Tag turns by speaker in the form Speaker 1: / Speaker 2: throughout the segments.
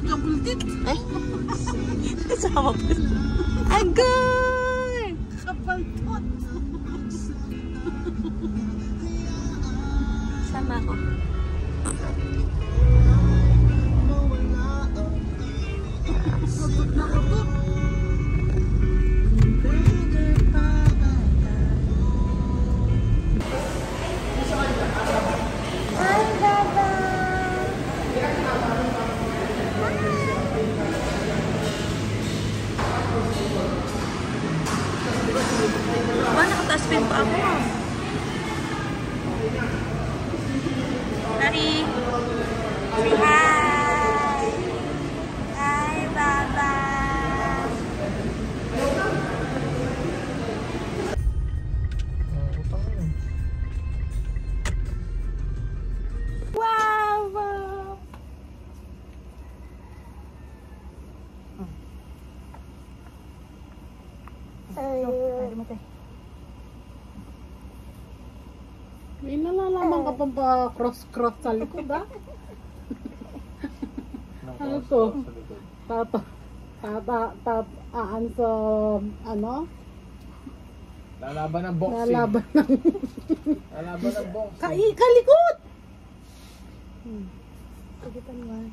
Speaker 1: Magkabultit.
Speaker 2: Ay. Sama po. Agoy!
Speaker 1: Kapaltot.
Speaker 2: Sama ko.
Speaker 1: Utot na utot.
Speaker 2: Hi, Baba! Wala, nakataas pa yung paa mo. Daddy! Say hi! Hi, Baba! Wow! Wow!
Speaker 1: May nalalaman ka pang pa-cross-cross sa likod, ha? Ano to? Aan sa, ano?
Speaker 3: Lalaban ng boxing.
Speaker 1: Lalaban ng...
Speaker 3: Lalaban ng boxing.
Speaker 1: Kalikot! Kagitan mo.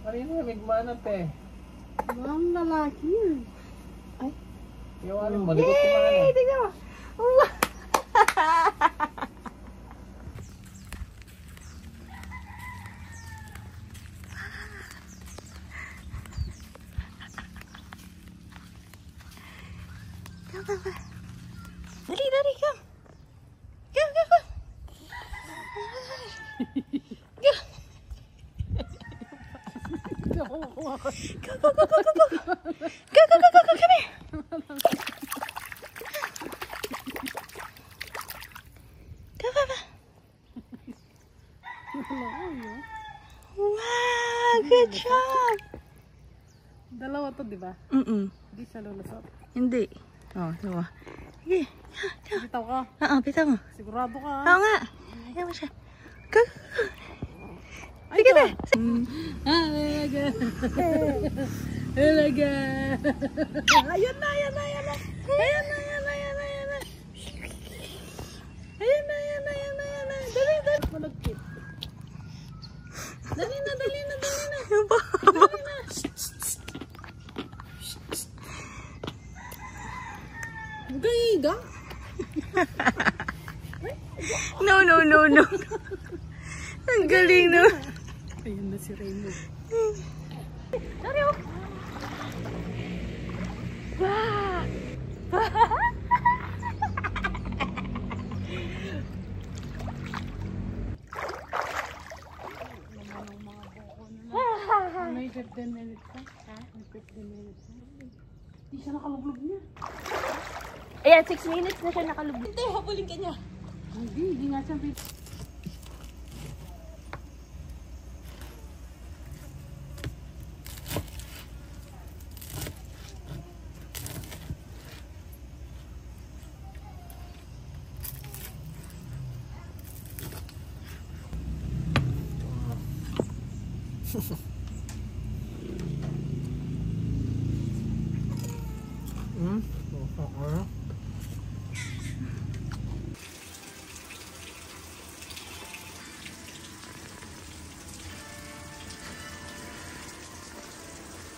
Speaker 3: Kanina migmanat eh.
Speaker 1: Ang lalaki.
Speaker 3: Ay. Iwanin mo, likot kumahan eh.
Speaker 2: Tingnan mo! Come. Dali, come. Go. Go, come here. Wow, good job.
Speaker 1: Dalawa to, di ba? Hindi siya lulusot.
Speaker 2: Hindi. Oh, diba? Sige.
Speaker 1: Bitaw ka.
Speaker 2: Oo, bitaw mo.
Speaker 1: Sigurado ka.
Speaker 2: Oo nga. Ayaw mo siya. Go. Sige na.
Speaker 1: Halaga. Halaga. Ayan na. Dali. Malagkit. Dali na. Gaiga.
Speaker 2: No. Ang galing, no?
Speaker 1: Ayun na si Raymond.
Speaker 2: Sorry, oh. Wow.
Speaker 1: May 15 minutes ka? Ha? May 15 minutes ka? Hindi siya nakalublog niya.
Speaker 2: Ayan, 6 minutes na siya nakalubog. Hindi, habulin ka niya.
Speaker 1: Hindi nga siya.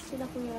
Speaker 2: Sila kuya.